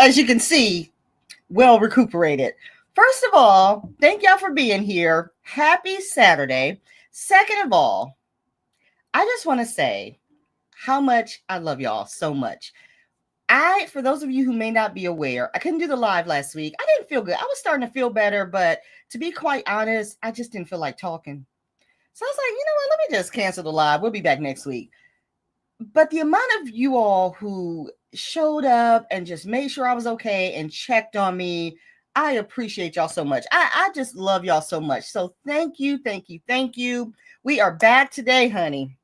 as you can see, well recuperated. First of all, thank y'all for being here. Happy Saturday. Second of all, I just want to say how much I love y'all so much. For those of you who may not be aware, I couldn't do the live last week. I didn't feel good. I was starting to feel better, but to be quite honest, I just didn't feel like talking. So I was like, you know what? Let me just cancel the live. We'll be back next week. But the amount of you all who showed up and just made sure I was okay and checked on me, I appreciate y'all so much. I just love y'all so much. So thank you, thank you, thank you. We are back today, honey.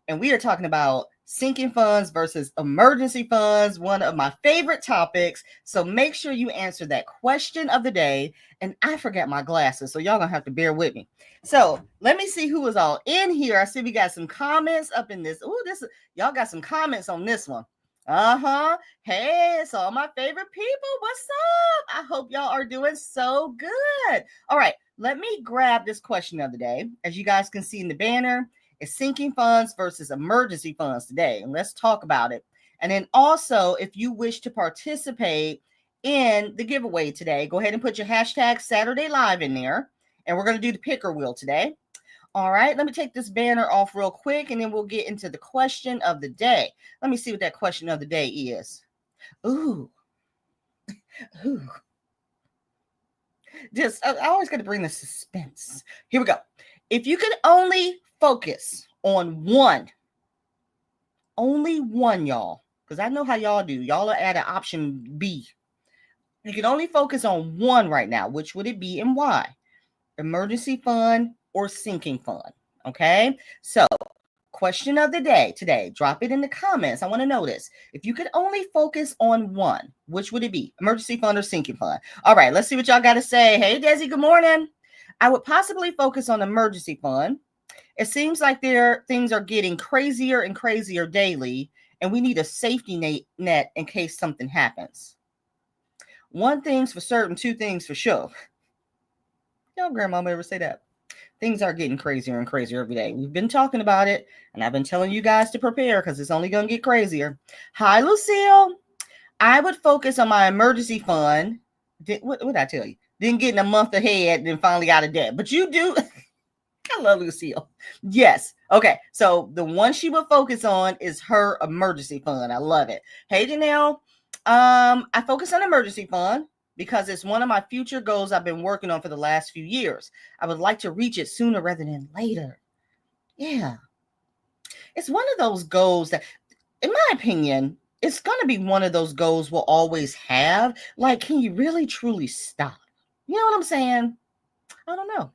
And we are talking about sinking funds versus emergency funds, one of my favorite topics. So make sure you answer that question of the day. And I forgot my glasses, so y'all gonna have to bear with me. So let me see who is all in here. I see we got some comments up in this. Oh, y'all got some comments on this one. Hey, it's all my favorite people. What's up? I hope y'all are doing so good. All right, let me grab this question of the day. As you guys can see in the banner, it's sinking funds versus emergency funds today. And let's talk about it. And then also, if you wish to participate in the giveaway today, go ahead and put your hashtag Saturday Live in there. And we're going to do the picker wheel today. All right, let me take this banner off real quick, and then we'll get into the question of the day. Let me see what that question of the day is. Ooh. I always got to bring the suspense. Here we go. If you could only focus on only one, y'all, because I know how y'all do. Y'all are at an option B. You can only focus on one right now. Which would it be and why? Emergency fund or sinking fund? Okay, so question of the day today, drop it in the comments. I want to know this. If you could only focus on one, which would it be? Emergency fund or sinking fund? All right, let's see what y'all got to say. Hey, Desi, good morning. I would possibly focus on emergency fund. It seems like things are getting crazier and crazier daily, and we need a safety net in case something happens. One thing's for certain, two things for sure. Y'all grandmama ever say that? Things are getting crazier and crazier every day. We've been talking about it, and I've been telling you guys to prepare because it's only going to get crazier. Hi, Lucille. I would focus on my emergency fund. What did I tell you? Then getting a month ahead, then finally out of debt. But you do. I love Lucille. Yes. Okay. So the one she would focus on is her emergency fund. I love it. Hey, Janelle. I focus on emergency fund because it's one of my future goals I've been working on for the last few years. I would like to reach it sooner rather than later. Yeah. It's one of those goals that, in my opinion, it's going to be one of those goals we'll always have. Like, can you really truly stop? You know what I'm saying? I don't know.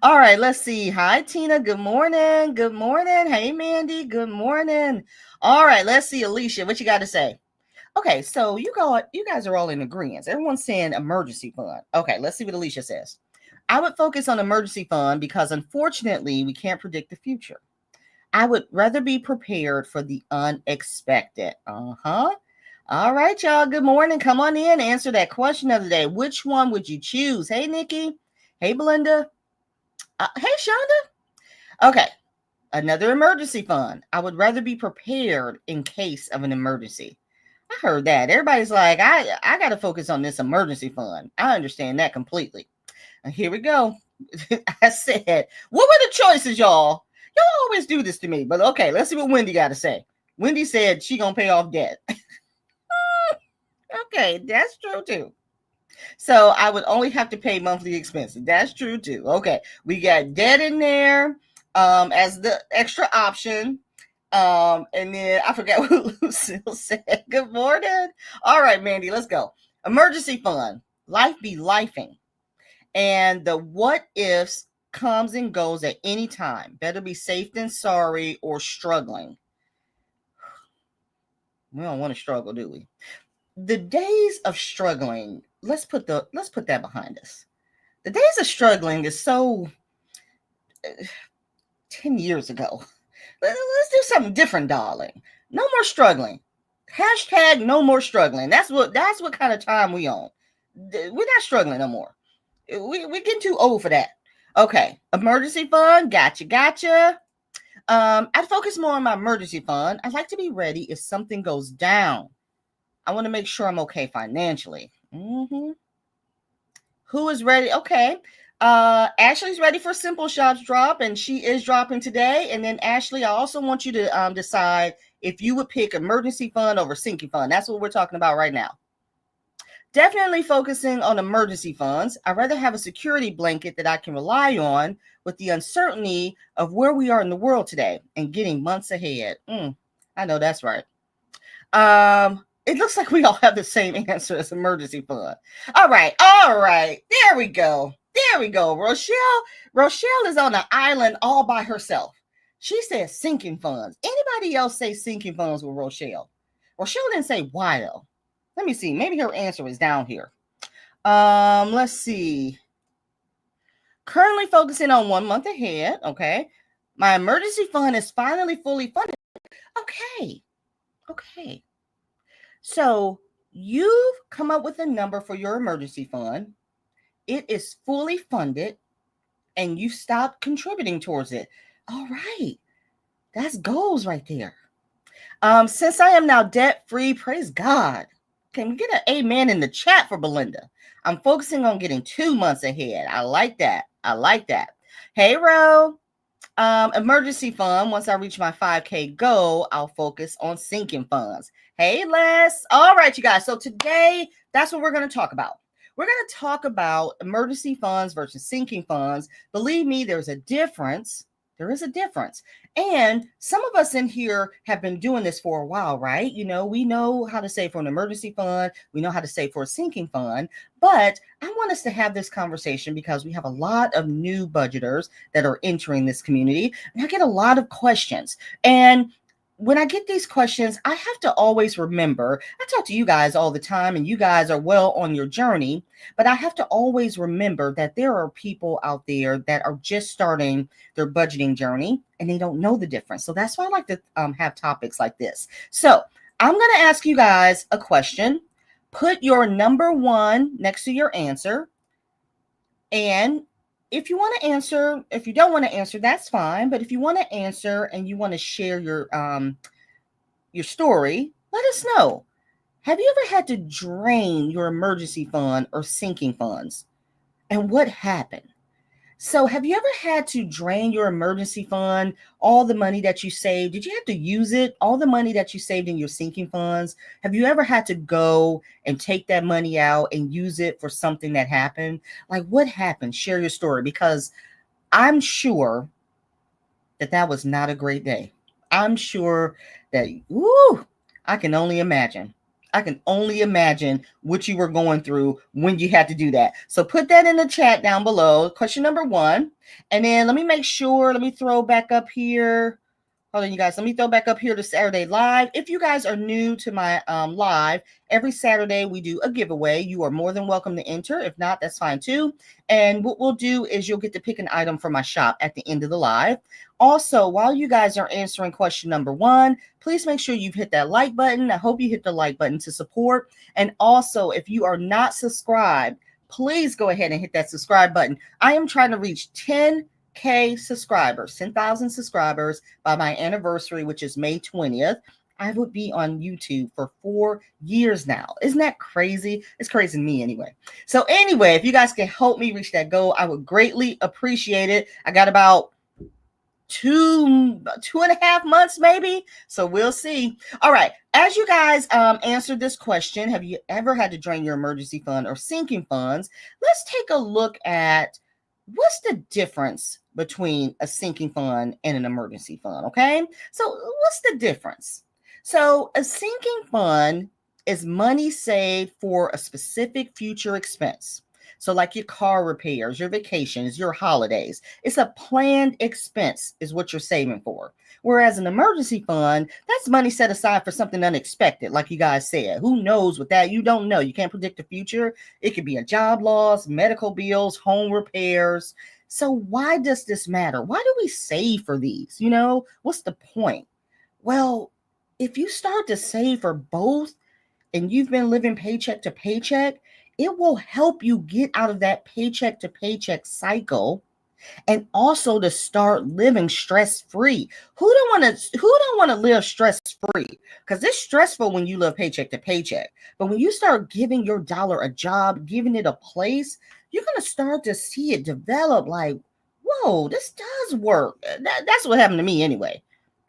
All right, let's see. Hi, Tina. Good morning. Good morning. Hey, Mandy. Good morning. All right, let's see. Alicia, what you got to say? Okay, so you guys are all in agreement. Everyone's saying emergency fund. Okay, let's see what Alicia says. I would focus on emergency fund because unfortunately we can't predict the future. I would rather be prepared for the unexpected. All right, y'all. Good morning. Come on in. Answer that question of the day. Which one would you choose? Hey, Nikki. Hey, Belinda. Hey, Shonda. Okay. Another emergency fund. I would rather be prepared in case of an emergency. I heard that. Everybody's like, I got to focus on this emergency fund. I understand that completely. And here we go. I said, what were the choices, y'all? Y'all always do this to me. But okay, let's see what Wendy got to say. Wendy said she going to pay off debt. Okay, that's true too. So I would only have to pay monthly expenses. That's true too. Okay, we got debt in there as the extra option. And then I forgot what Lucille said. Good morning. All right, Mandy, let's go. Emergency fund. Life be lifing. And the what ifs comes and goes at any time. Better be safe than sorry or struggling. We don't want to struggle, do we? The days of struggling, let's put that behind us. The days of struggling is so 10 years ago. Let's do something different, darling. No more struggling. Hashtag no more struggling. That's what kind of time we on. We're not struggling no more. We're getting too old for that. Okay. Emergency fund. Gotcha. I'd focus more on my emergency fund. I'd like to be ready if something goes down. I want to make sure I'm okay financially. Mm-hmm. Who is ready? Okay. Ashley's ready for Simple Shop's drop, and she is dropping today. And then Ashley, I also want you to decide if you would pick emergency fund over sinking fund. That's what we're talking about right now. Definitely focusing on emergency funds. I'd rather have a security blanket that I can rely on with the uncertainty of where we are in the world today and getting months ahead. I know that's right. It looks like we all have the same answer as emergency fund. All right. There we go. Rochelle is on an island all by herself. She says sinking funds. Anybody else say sinking funds with Rochelle? Rochelle didn't say why though. Let me see. Maybe her answer is down here. Let's see. Currently focusing on 1 month ahead. Okay. My emergency fund is finally fully funded. Okay. So you've come up with a number for your emergency fund. It is fully funded and you stopped contributing towards it. All right. That's goals right there. Since I am now debt free, praise God. Can we get an amen in the chat for Belinda? I'm focusing on getting 2 months ahead. I like that. Hey, Ro. Emergency fund. Once I reach my 5K goal, I'll focus on sinking funds. Hey, Les. All right, you guys. So today, that's what we're going to talk about. We're going to talk about emergency funds versus sinking funds. Believe me, there's a difference. There is a difference. And some of us in here have been doing this for a while, right? You know, we know how to save for an emergency fund. We know how to save for a sinking fund. But I want us to have this conversation because we have a lot of new budgeters that are entering this community. And I get a lot of questions. And when I get these questions, I have to always remember, I talk to you guys all the time and you guys are well on your journey, but I have to always remember that there are people out there that are just starting their budgeting journey and they don't know the difference. So that's why I like to have topics like this. So I'm going to ask you guys a question. Put your number one next to your answer. And if you want to answer, if you don't want to answer, that's fine. But if you want to answer and you want to share your story, let us know. Have you ever had to drain your emergency fund or sinking funds? And what happened? So have you ever had to drain your emergency fund, all the money that you saved? Did you have to use it? All the money that you saved in your sinking funds? Have you ever had to go and take that money out and use it for something that happened? Like what happened? Share your story because I'm sure that was not a great day. I'm sure that, I can only imagine. I can only imagine what you were going through when you had to do that. So put that in the chat down below. Question number 1. And then let me throw back up here. Hold on, you guys. Let me throw back up here to Saturday Live. If you guys are new to my live, every Saturday we do a giveaway. You are more than welcome to enter. If not, that's fine too. And what we'll do is you'll get to pick an item from my shop at the end of the live. Also, while you guys are answering question number 1, please make sure you've hit that like button. I hope you hit the like button to support. And also, if you are not subscribed, please go ahead and hit that subscribe button. I am trying to reach 10,000 subscribers by my anniversary, which is May 20th. I would be on YouTube for 4 years now. Isn't that crazy? It's crazy to me anyway. So anyway, if you guys can help me reach that goal, I would greatly appreciate it. I got about 2.5 months maybe. So we'll see. All right. As you guys answered this question, have you ever had to drain your emergency fund or sinking funds? Let's take a look at what's the difference between a sinking fund and an emergency fund, okay? So what's the difference? So a sinking fund is money saved for a specific future expense. So like your car repairs, your vacations, your holidays. It's a planned expense is what you're saving for. Whereas an emergency fund, that's money set aside for something unexpected, like you guys said. Who knows with that? You don't know. You can't predict the future. It could be a job loss, medical bills, home repairs. So why does this matter? Why do we save for these? You know, what's the point? Well, if you start to save for both and you've been living paycheck to paycheck, it will help you get out of that paycheck to paycheck cycle and also to start living stress-free. Who don't want to live stress-free? Because it's stressful when you live paycheck to paycheck. But when you start giving your dollar a job, giving it a place, you're gonna start to see it develop like, whoa, this does work. That's what happened to me anyway.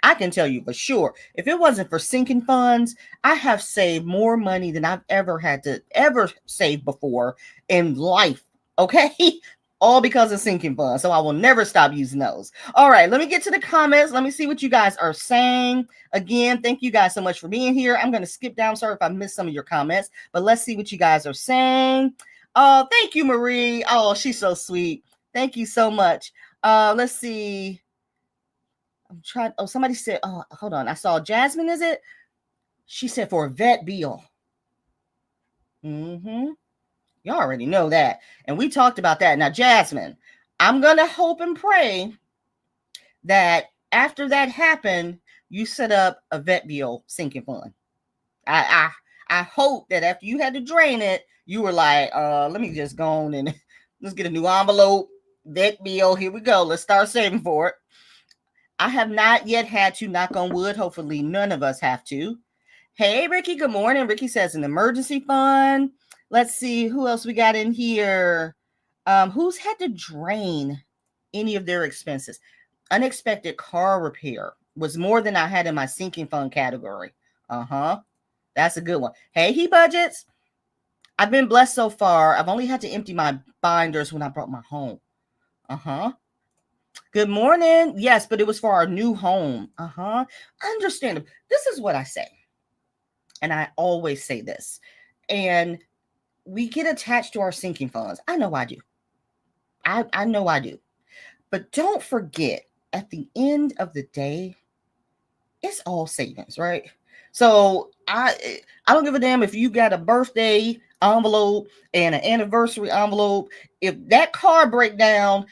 I can tell you for sure. If it wasn't for sinking funds, I have saved more money than I've ever had to ever save before in life. Okay. All because of sinking funds. So I will never stop using those. All right, let me get to the comments. Let me see what you guys are saying. Again, thank you guys so much for being here. I'm going to skip down. Sorry if I missed some of your comments, but let's see what you guys are saying. Oh, thank you, Marie. Oh, she's so sweet. Thank you so much. Let's see. I'm trying. Oh, somebody said, oh, hold on. I saw Jasmine, is it? She said for a vet bill. Mm-hmm. You already know that. And we talked about that. Now, Jasmine, I'm going to hope and pray that after that happened, you set up a vet bill sinking fund. I hope that after you had to drain it, you were like, let me just go on and let's get a new envelope, vet bill. Here we go. Let's start saving for it. I have not yet had to, knock on wood. Hopefully none of us have to. Hey, Ricky, good morning. Ricky says an emergency fund. Let's see who else we got in here. Who's had to drain any of their expenses? Unexpected car repair was more than I had in my sinking fund category. That's a good one. Hey, he budgets. I've been blessed so far. I've only had to empty my binders when I brought my home. Good morning. Yes, but it was for our new home. Understandable. This is what I say. And I always say this. And we get attached to our sinking funds. I know I do. I know I do. But don't forget, at the end of the day, it's all savings, right? So I don't give a damn if you got a birthday envelope and an anniversary envelope. If that car break down,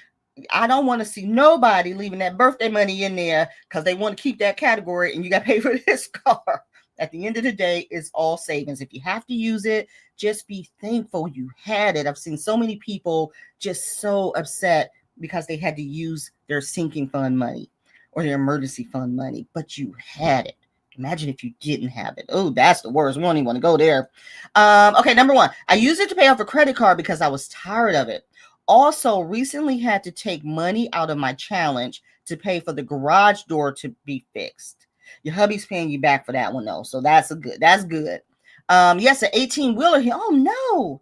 I don't want to see nobody leaving that birthday money in there because they want to keep that category and you got to pay for this car. At the end of the day, it's all savings. If you have to use it, just be thankful you had it. I've seen so many people just so upset because they had to use their sinking fund money or their emergency fund money, but you had it. Imagine if you didn't have it. Oh, that's the worst. We don't even want to go there. Okay, number one, I used it to pay off a credit card because I was tired of it. Also, recently had to take money out of my challenge to pay for the garage door to be fixed. Your hubby's paying you back for that one, though. So that's good. Yes, an 18-wheeler here. Oh,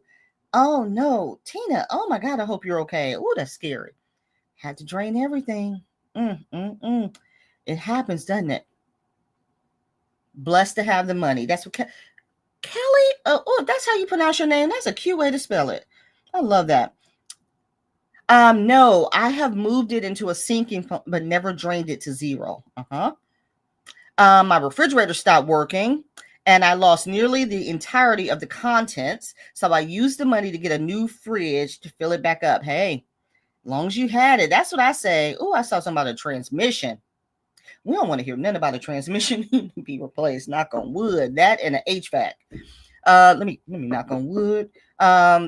no. Tina, oh, my God, I hope you're okay. Oh, that's scary. Had to drain everything. It happens, doesn't it? Blessed to have the money. That's what Kelly. Oh, that's how you pronounce your name. That's a cute way to spell it. I love that. No, I have moved it into a sinking fund, but never drained it to zero. My refrigerator stopped working and I lost nearly the entirety of the contents. So I used the money to get a new fridge to fill it back up. Hey, as long as you had it, that's what I say. Oh, I saw something about a transmission. We don't want to hear nothing about a transmission to be replaced. Knock on wood. That and an HVAC. Let me knock on wood.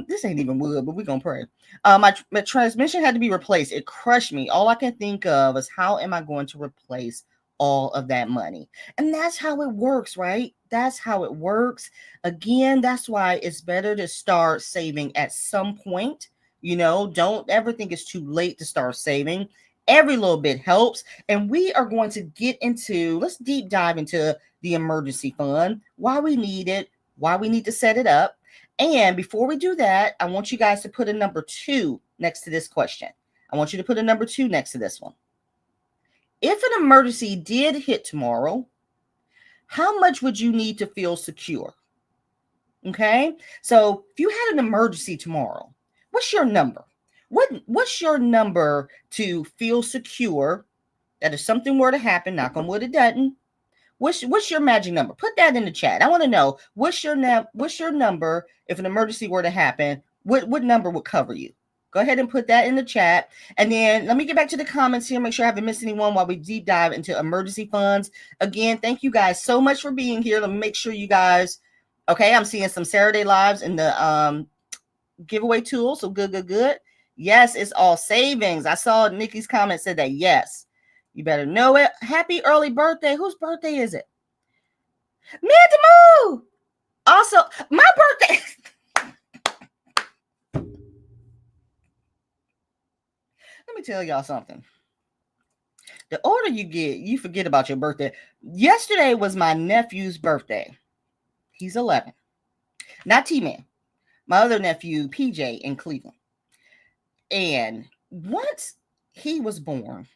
This ain't even wood, but we're gonna pray. My transmission had to be replaced. It crushed me. All I can think of is how am I going to replace all of that money? And that's how it works, right? That's how it works. Again, that's why it's better to start saving at some point. Don't ever think it's too late to start saving. Every little bit helps. And we are going to let's deep dive into the emergency fund, why we need it, why we need to set it up. And before we do that, I want you guys to put a number 2 next to this question. I want you to put a number 2 next to this one. If an emergency did hit tomorrow, how much would you need to feel secure? Okay. So if you had an emergency tomorrow, what's your number? What's your number to feel secure that if something were to happen, knock on wood, it doesn't. What's your magic number? Put that in the chat. I want to know what's your number if an emergency were to happen. What number would cover you? Go ahead and put that in the chat. And then let me get back to the comments here. Make sure I haven't missed anyone while we deep dive into emergency funds. Again, thank you guys so much for being here. Let me make sure you guys. Okay, I'm seeing some Saturday lives in the giveaway tool. So good. Yes, it's all savings. I saw Nikki's comment said that. Yes, you better know it. Happy early birthday. Whose birthday is it? Mandy Moo. Also, my birthday. Let me tell y'all something. The older you get, you forget about your birthday. Yesterday was my nephew's birthday. He's 11. Not T-Man. My other nephew, PJ, in Cleveland. And once he was born,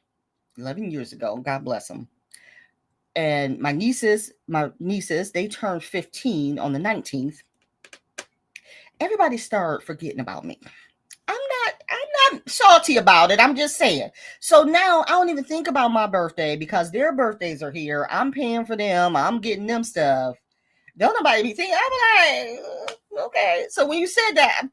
11 years ago, God bless him. And my nieces, they turned 15 on the 19th. Everybody started forgetting about me. I'm not salty about it. I'm just saying. So now I don't even think about my birthday because their birthdays are here. I'm paying for them. I'm getting them stuff. Don't nobody be thinking. I'm like, okay. So when you said that,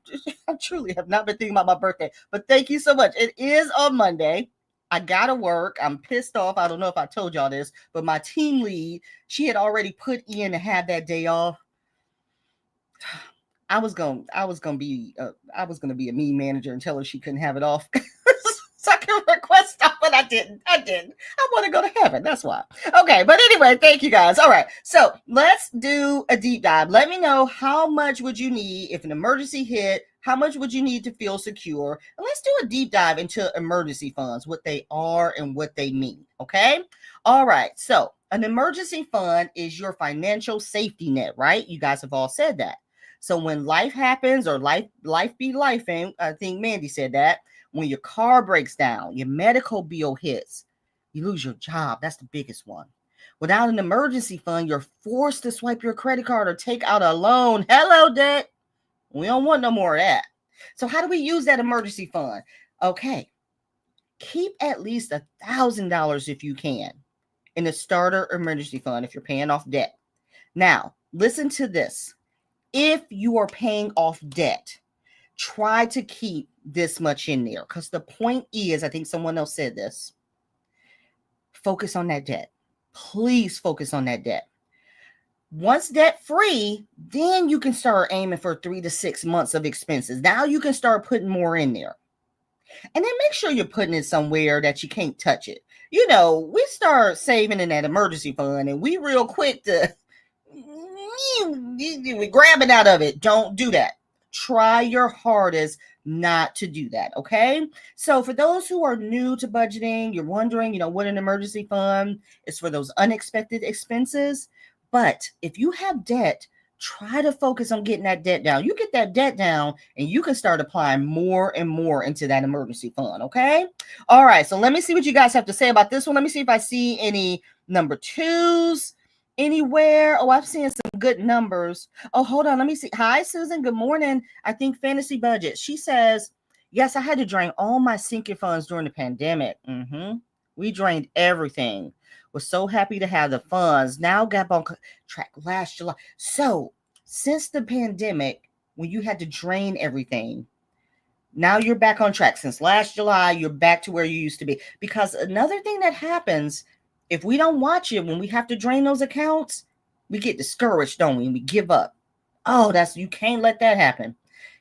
I truly have not been thinking about my birthday. But thank you so much. It is on Monday. I gotta work. I'm pissed off. I don't know if I told y'all this, but my team lead, she had already put in to have that day off. I was gonna be a mean manager and tell her she couldn't have it off. So I can request stuff, but I didn't. I want to go to heaven. That's why. Okay, but anyway, thank you guys. All right, so let's do a deep dive. Let me know how much would you need if an emergency hit. How much would you need to feel secure? And let's do a deep dive into emergency funds, what they are and what they mean. Okay. All right. So an emergency fund is your financial safety net, right? You guys have all said that. So when life happens or life be lifing, I think Mandy said that. When your car breaks down, your medical bill hits, you lose your job. That's the biggest one. Without an emergency fund, you're forced to swipe your credit card or take out a loan. Hello, debt. We don't want no more of that. So how do we use that emergency fund? Okay. Keep at least $1,000 if you can in a starter emergency fund if you're paying off debt. Now, listen to this. If you are paying off debt, try to keep this much in there because the point is, I think someone else said this, focus on that debt. Please focus on that debt. Once debt free, then you can start aiming for 3 to 6 months of expenses. Now you can start putting more in there. And then make sure you're putting it somewhere that you can't touch it. You know, we start saving in that emergency fund and we real quick to grab it out of it. Don't do that. Try your hardest not to do that. Okay. So for those who are new to budgeting, you're wondering, what an emergency fund is for those unexpected expenses. But if you have debt, try to focus on getting that debt down. You get that debt down and you can start applying more and more into that emergency fund. Okay. All right. So let me see what you guys have to say about this one. Let me see if I see any number twos anywhere. Oh, I've seen some good numbers. Oh, hold on. Let me see. Hi, Susan. Good morning. I think Fantasy Budget. She says, yes, I had to drain all my sinking funds during the pandemic. We drained everything. Was so happy to have the funds. Now got on track last July. So since the pandemic, when you had to drain everything, now you're back on track. Since last July, you're back to where you used to be. Because another thing that happens, if we don't watch it, when we have to drain those accounts, we get discouraged, don't we? And we give up. Oh, you can't let that happen.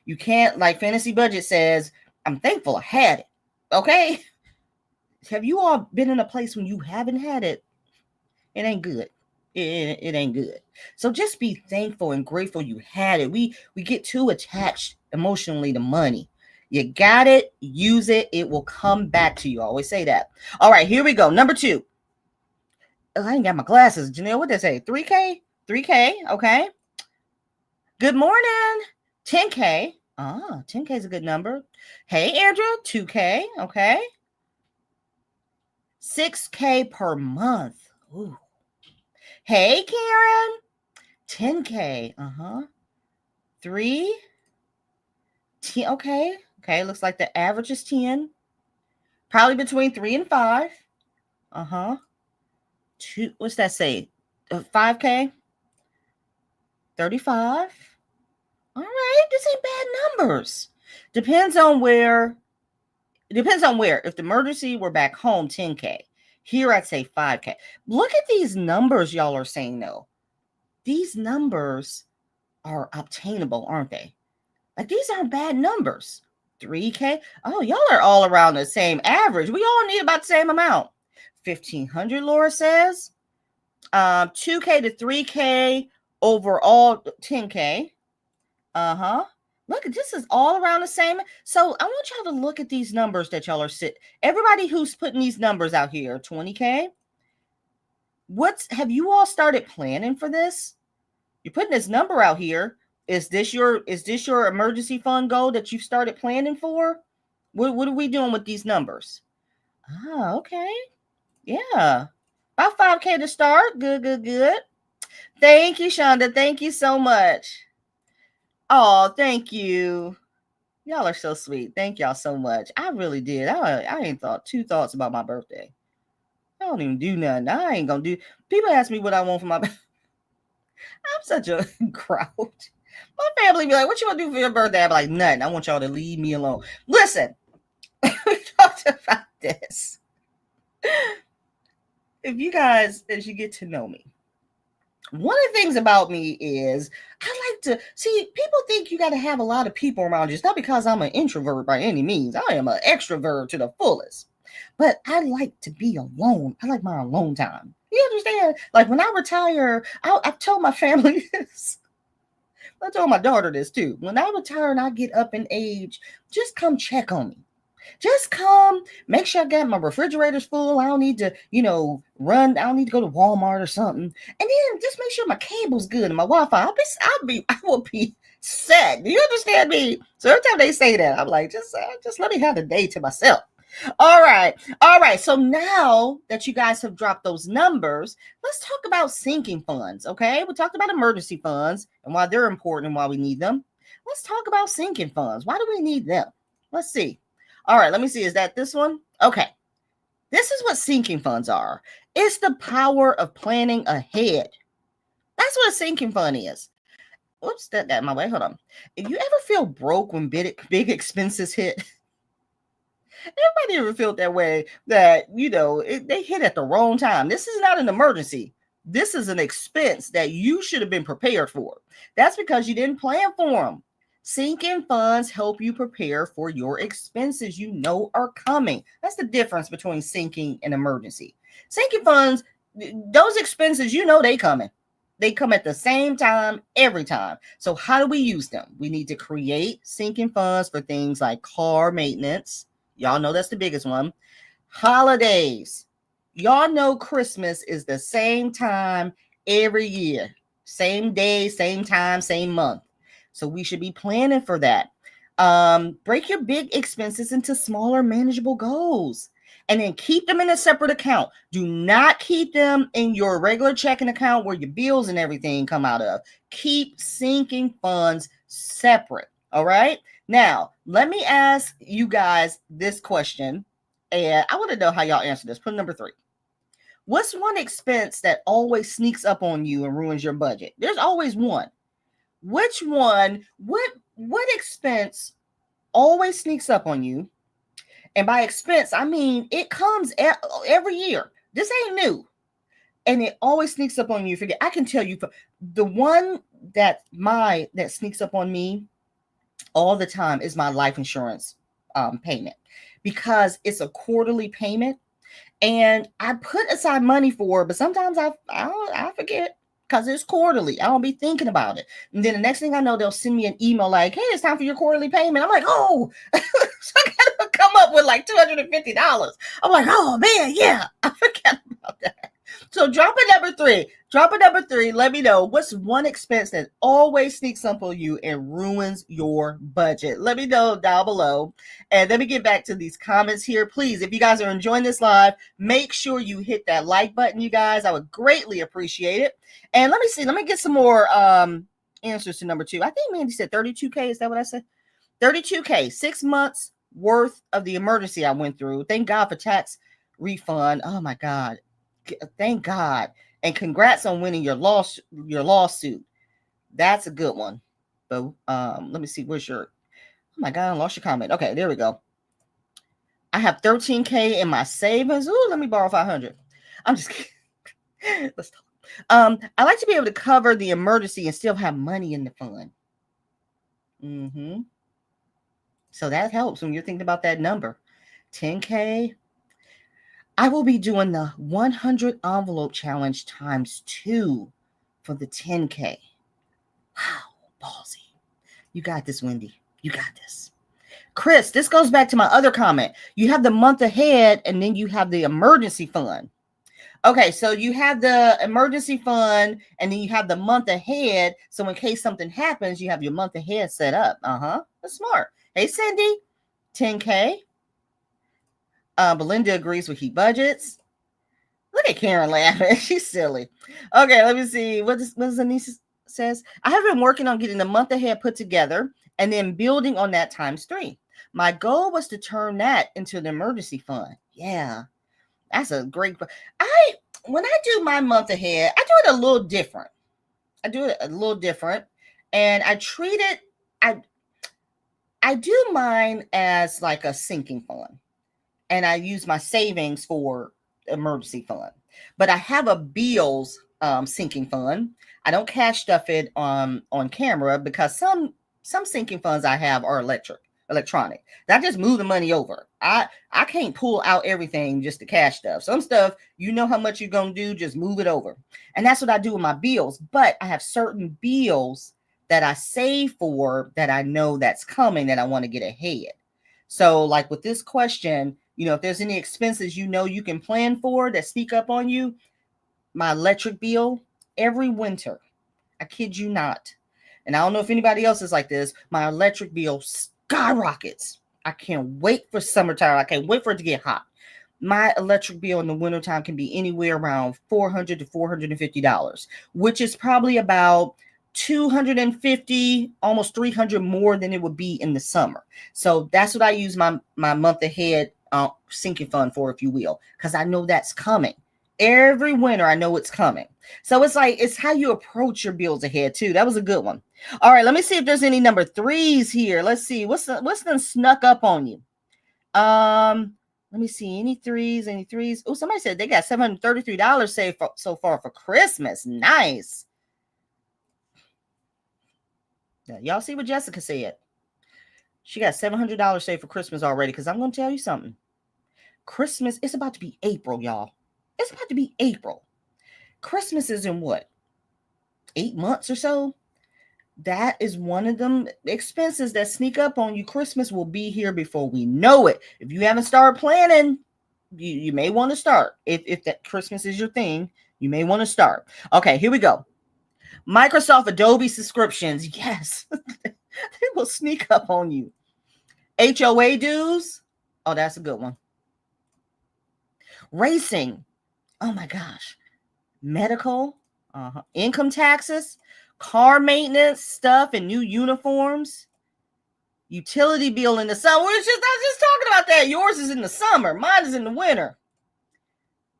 You can't, like Fantasy Budget says, I'm thankful I had it. Okay? Have you all been in a place when you haven't had it? It ain't good. It ain't good. So just be thankful and grateful you had it. We get too attached emotionally to money. You got it, use it, it will come back to you. I always say that. All right, here we go. Number 2. Oh, I ain't got my glasses. Janelle, what did they say? 3K? 3K, okay. Good morning. 10K. 10K is a good number. Hey, Andrew, 2K, okay. 6K per month. Ooh. Hey, Karen. 10K. 3. 10. Okay. Looks like the average is 10. Probably between 3 and 5. 2. What's that say? 5K. 35. All right. This ain't bad numbers. Depends on where. If the emergency were back home, 10K. Here, I'd say 5K. Look at these numbers y'all are saying, though. These numbers are obtainable, aren't they? Like, these aren't bad numbers. 3K. Oh, y'all are all around the same average. We all need about the same amount. 1,500, Laura says. 2K to 3K, overall 10K. Look, this is all around the same. So I want y'all to look at these numbers that y'all are everybody who's putting these numbers out here, 20K. Have you all started planning for this? You're putting this number out here. Is this your emergency fund goal that you started planning for? What are we doing with these numbers? Okay. Yeah. About 5K to start. Good. Thank you, Shonda. Thank you so much. Oh, thank you. Y'all are so sweet. Thank y'all so much. I really did. I ain't thought 2 thoughts about my birthday. I don't even do nothing. I ain't gonna do. People ask me what I want for my birthday. I'm such a crowd. My family be like, what you want to do for your birthday? I'm like, nothing. I want y'all to leave me alone. Listen, we talked about this. If you guys, as you get to know me, one of the things about me is I like to see people think you got to have a lot of people around you. It's not because I'm an introvert by any means. I am an extrovert to the fullest. But I like to be alone. I like my alone time. You understand? Like when I retire, I've told my family this. I told my daughter this too. When I retire and I get up in age, just come check on me. Just come, make sure I got my refrigerator's full. I don't need to, run. I don't need to go to Walmart or something. And then just make sure my cable's good and my Wi-Fi. I will be set. Do you understand me? So every time they say that, I'm like, just let me have the day to myself. All right. So now that you guys have dropped those numbers, let's talk about sinking funds. Okay. We talked about emergency funds and why they're important and why we need them. Let's talk about sinking funds. Why do we need them? Let's see. All right. Let me see. Is that this one? Okay. This is what sinking funds are. It's the power of planning ahead. That's what a sinking fund is. Oops, that got in my way. Hold on. If you ever feel broke when big expenses hit, everybody ever felt that way, that, they hit at the wrong time. This is not an emergency. This is an expense that you should have been prepared for. That's because you didn't plan for them. Sinking funds help you prepare for your expenses are coming. That's the difference between sinking and emergency. Sinking funds, those expenses, they coming. They come at the same time every time. So how do we use them? We need to create sinking funds for things like car maintenance. Y'all know that's the biggest one. Holidays. Y'all know Christmas is the same time every year. Same day, same time, same month. So we should be planning for that. Break your big expenses into smaller, manageable goals. And then keep them in a separate account. Do not keep them in your regular checking account where your bills and everything come out of. Keep sinking funds separate. All right. Now, let me ask you guys this question. And I want to know how y'all answer this. Put number 3. What's one expense that always sneaks up on you and ruins your budget? There's always one. Which one? What expense always sneaks up on you? And by expense, I mean it comes every year. This ain't new. And it always sneaks up on you. I can tell you the one that sneaks up on me all the time is my life insurance payment, because it's a quarterly payment and I put aside money for it, but sometimes I forget because it's quarterly. I don't be thinking about it. And then the next thing I know, they'll send me an email like, hey, it's time for your quarterly payment. I'm like, oh, so I got to come up with like $250. I'm like, oh man, yeah, I forgot about that. So drop a number 3. Let me know what's one expense that always sneaks up on you and ruins your budget. Let me know down below. And let me get back to these comments here. Please, if you guys are enjoying this live, make sure you hit that like button, you guys. I would greatly appreciate it. And let me see. Let me get some more answers to number 2. I think Mandy said 32K. Is that what I said? 32K, 6 months worth of the emergency I went through. Thank God for tax refund. Oh my God. Thank God. And congrats on winning your lawsuit. That's a good one. But let me see. Where's your, oh my God, I lost your comment. Okay, there we go. I have 13K in my savings. Ooh, let me borrow 500. I'm just kidding. Let's talk. I like to be able to cover the emergency and still have money in the fund. So that helps when you're thinking about that number. 10K. I will be doing the 100 envelope challenge times 2 for the 10K. Wow, ballsy. You got this, Wendy. You got this. Chris, this goes back to my other comment. You have the month ahead and then you have the emergency fund. Okay, so you have the emergency fund and then you have the month ahead. So in case something happens, you have your month ahead set up. That's smart. Hey, Cindy, 10K. Belinda agrees with heat budgets. Look at Karen laughing. She's silly. Okay, let me see. What does Anissa says? I have been working on getting the month ahead put together and then building on that times 3. My goal was to turn that into an emergency fund. Yeah, that's a great. When I do my month ahead, I do it a little different. And I treat it. I do mine as like a sinking fund, and I use my savings for emergency fund. But I have a bills sinking fund. I don't cash stuff it on camera because some sinking funds I have are electronic. I just move the money over. I can't pull out everything just to cash stuff. Some stuff, you know how much you're going to do, just move it over. And that's what I do with my bills. But I have certain bills that I save for that I know that's coming that I want to get ahead. So like with this question, if there's any expenses you can plan for that sneak up on you, my electric bill every winter, I kid you not. And I don't know if anybody else is like this. My electric bill skyrockets. I can't wait for summertime. I can't wait for it to get hot. My electric bill in the wintertime can be anywhere around $400 to $450, which is probably about $250, almost $300 more than it would be in the summer. So that's what I use my month ahead sinking fund for, if you will, because I know that's coming. Every winter, I know it's coming. So it's how you approach your bills ahead too. That was a good one. All right, let me see if there's any number 3s here. Let's see what's been snuck up on you. Let me see any threes. Oh, somebody said they got $733 saved so far for Christmas. Nice. Now, y'all see what Jessica said? She got $700 saved for Christmas already. Because I'm going to tell you something. Christmas, it's about to be April, y'all. It's about to be April. Christmas is in what? 8 months or so? That is one of them expenses that sneak up on you. Christmas will be here before we know it. If you haven't started planning, you may want to start. If that Christmas is your thing, you may want to start. Okay, here we go. Microsoft Adobe subscriptions. Yes, they will sneak up on you. HOA dues. Oh, that's a good one. Racing. Oh my gosh. Medical. Income taxes. Car maintenance stuff and new uniforms. Utility bill in the summer. I was just talking about that. Yours is in the summer. Mine is in the winter.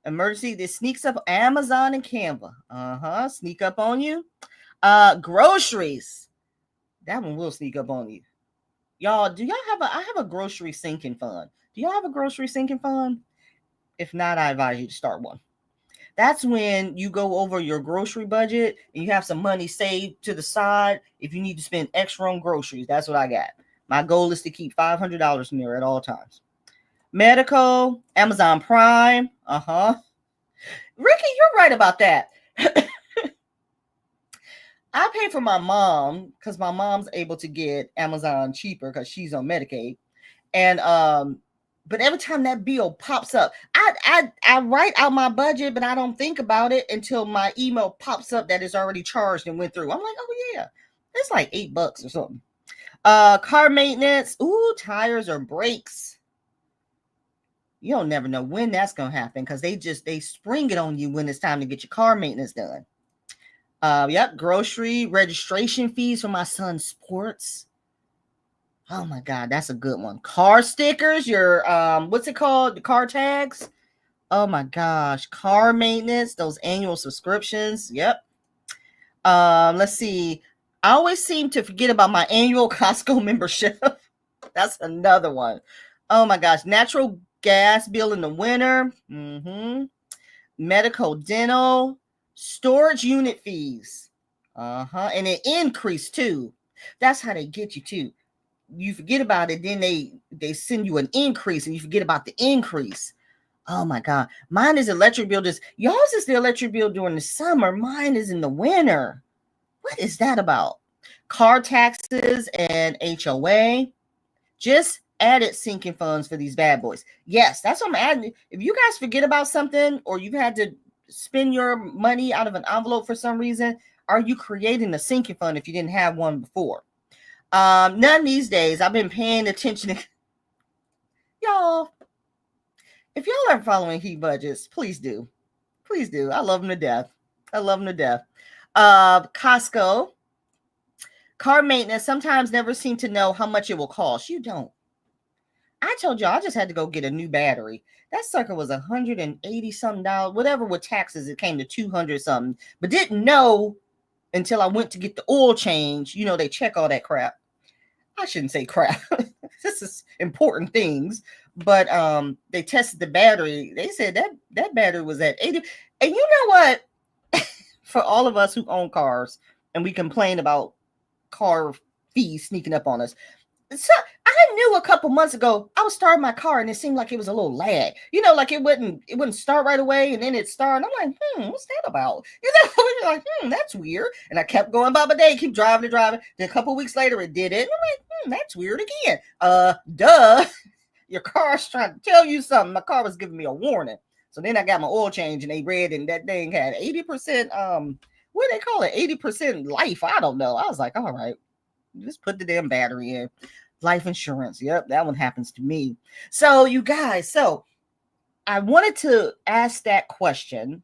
Emergency. This sneaks up. Amazon and Canva. Sneak up on you. Groceries. That one will sneak up on you. Y'all, do y'all have I have a grocery sinking fund. Do y'all have a grocery sinking fund? If not, I advise you to start one. That's when you go over your grocery budget and you have some money saved to the side if you need to spend extra on groceries. That's what I got. My goal is to keep $500 in there at all times. Medical, Amazon Prime. Ricky, you're right about that. I pay for my mom because my mom's able to get Amazon cheaper because she's on Medicaid. And but every time that bill pops up, I write out my budget, but I don't think about it until my email pops up that it's already charged and went through. I'm like, oh yeah, it's like $8 or something. Car maintenance, tires or brakes. You don't never know when that's gonna happen because they spring it on you when it's time to get your car maintenance done. Grocery registration fees for my son's sports. Oh my God, that's a good one. Car stickers, your what's it called? The car tags. Oh my gosh, car maintenance, those annual subscriptions. Yep. Let's see. I always seem to forget about my annual Costco membership. That's another one. Oh my gosh, natural gas bill in the winter. Medical, dental, storage unit fees. And it increased too. That's how they get you too. you forget about it, then they send you an increase and you forget about the increase. Oh my God. Mine is electric bill. Just y'all's is the electric bill during the summer. Mine is in the winter. What is that about? Car taxes and HOA. Just added sinking funds for these bad boys. Yes, that's what I'm adding. If you guys forget about something or you've had to spend your money out of an envelope for some reason, are you creating a sinking fund if you didn't have one before? None these days. I've been paying attention to y'all. If y'all are following heat budgets, please do. Please do. I love them to death. I love them to death. Costco. Car maintenance sometimes never seem to know how much it will cost. You don't. I told y'all I just had to go get a new battery. That sucker was $180 something, whatever with taxes, it came to 200 something, but didn't know until I went to get the oil change. You know, they check all that crap. I shouldn't say crap. This is important things, but they tested the battery. They said that battery was at 80. And you know what? For all of us who own cars and we complain about car fees sneaking up on us. So I knew a couple months ago I was starting my car and it seemed like it was a little lag. You know, like it wouldn't start right away and then it started. I'm like, what's that about? You know, you're like, that's weird. And I kept going about my day, keep driving. Then a couple weeks later it did it. And I'm like, that's weird again. Duh. Your car's trying to tell you something. My car was giving me a warning. So then I got my oil change and they read and that thing had 80%, what do they call it? 80% life. I don't know. I was like, all right, just put the damn battery in. Life insurance. Yep, that one happens to me. So you guys, I wanted to ask that question.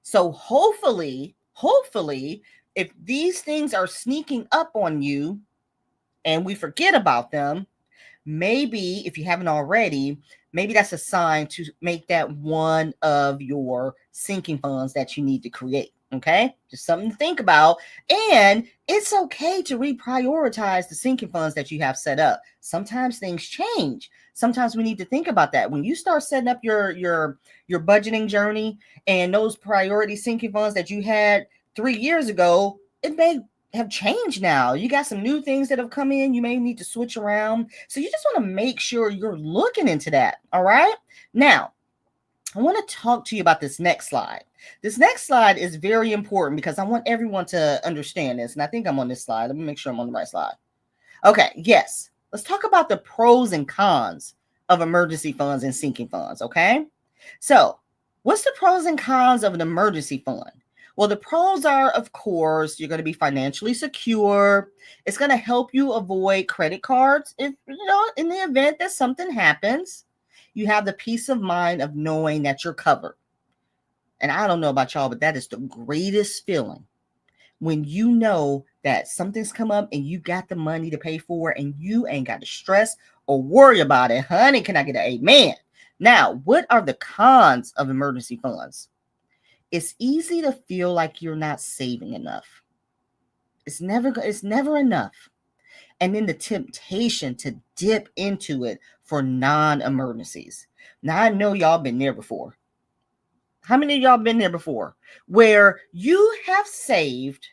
So hopefully, if these things are sneaking up on you and we forget about them, maybe if you haven't already, maybe that's a sign to make that one of your sinking funds that you need to create. Okay, just something to think about. And it's okay to reprioritize the sinking funds that you have set up. Sometimes things change. Sometimes we need to think about that. When you start setting up your budgeting journey and those priority sinking funds that you had 3 years ago, it may have changed now. You got some new things that have come in. You may need to switch around. So you just want to make sure you're looking into that. All right. Now, I want to talk to you about this next slide. This next slide is very important because I want everyone to understand this. And I think I'm on this slide. Let me make sure I'm on the right slide. Okay. Yes. Let's talk about the pros and cons of emergency funds and sinking funds. Okay. So what's the pros and cons of an emergency fund? Well, the pros are, of course, you're going to be financially secure. It's going to help you avoid credit cards if, in the event that something happens. You have the peace of mind of knowing that you're covered. And I don't know about y'all, but that is the greatest feeling when you know that something's come up and you got the money to pay for it and you ain't got to stress or worry about it. Honey, can I get an amen? Now, what are the cons of emergency funds? It's easy to feel like you're not saving enough. It's never enough. And then the temptation to dip into it for non-emergencies. Now, I know y'all been there before. How many of y'all been there before? Where you have saved,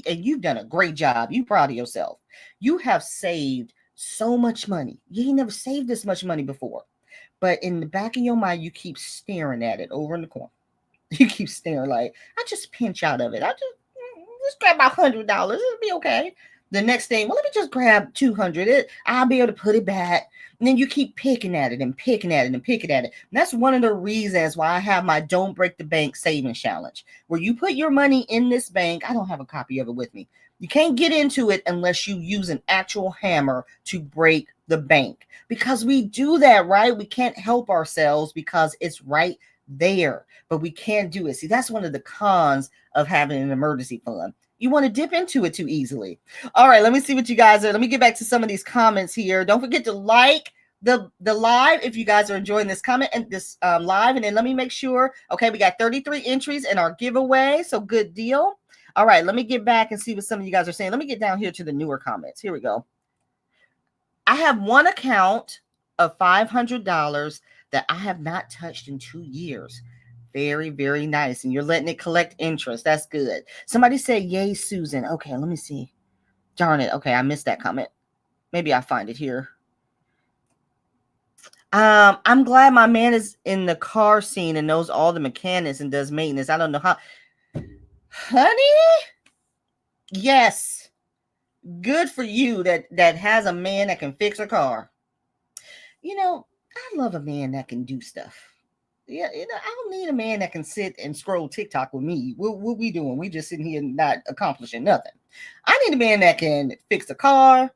and you've done a great job. You proud of yourself. You have saved so much money. You ain't never saved this much money before. But in the back of your mind, you keep staring at it over in the corner. You keep staring like, I just pinch out of it. I just grab my $100. It'll be okay. The next thing, well, let me just grab 200. I'll be able to put it back. And then you keep picking at it and picking at it and picking at it. And that's one of the reasons why I have my Don't Break the Bank Savings Challenge, where you put your money in this bank. I don't have a copy of it with me. You can't get into it unless you use an actual hammer to break the bank. Because we do that, right? We can't help ourselves because it's right there, but we can't do it. See, that's one of the cons of having an emergency fund. You want to dip into it too easily. All right, let me see what you guys are. Let me get back to some of these comments here. Don't forget to like the live if you guys are enjoying this comment and this live. And then let me make sure. Okay, we got 33 entries in our giveaway, so good deal. All right, let me get back and see what some of you guys are saying. Let me get down here to the newer comments. Here we go. I have one account of $500 that I have not touched in 2 years. Very, very nice. And you're letting it collect interest. That's good. Somebody said, yay, Susan. Okay, let me see. Darn it. Okay, I missed that comment. Maybe I'll find it here. I'm glad my man is in the car scene and knows all the mechanics and does maintenance. I don't know how. Honey, yes. Good for you that has a man that can fix a car. You know, I love a man that can do stuff. Yeah, I don't need a man that can sit and scroll TikTok with me. What we doing? We just sitting here not accomplishing nothing. I need a man that can fix the car.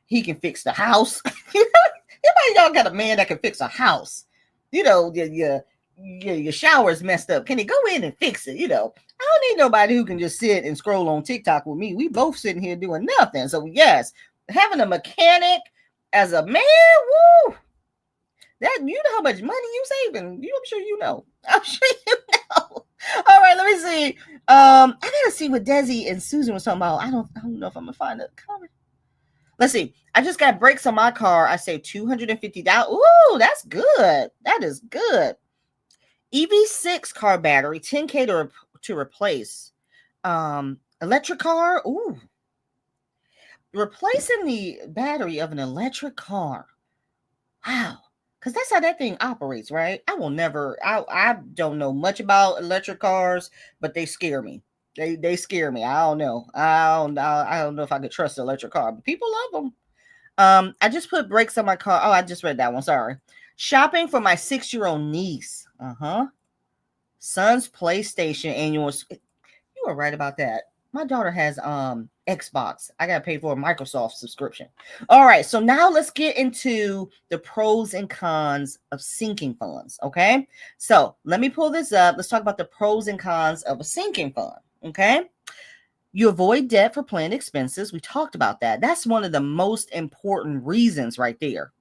He can fix the house. Everybody y'all got a man that can fix a house. Your shower is messed up. Can he go in and fix it? I don't need nobody who can just sit and scroll on TikTok with me. We both sitting here doing nothing. So yes, having a mechanic as a man, woo, that you know how much money you saving. I'm sure you know. I'm sure you know. All right, let me see. I gotta see what Desi and Susan was talking about. I don't know if I'm gonna find a comment. Let's see. I just got brakes on my car. I saved $250. Ooh, that's good. That is good. EV6 car battery, 10K to replace. Electric car. Ooh. Replacing the battery of an electric car. Wow. Because that's how that thing operates, right? I don't know much about electric cars, but they scare me. They scare me. I don't know. I don't know if I could trust an electric car, but people love them. I just put brakes on my car. Oh, I just read that one. Sorry. Shopping for my 6-year-old niece. Son's PlayStation annual. You were right about that. My daughter has Xbox. I gotta pay for a Microsoft subscription. All right, so now let's get into the pros and cons of sinking funds. Okay, so let me pull this up. Let's talk about the pros and cons of a sinking fund. Okay, you avoid debt for planned expenses. We talked about that. That's one of the most important reasons right there.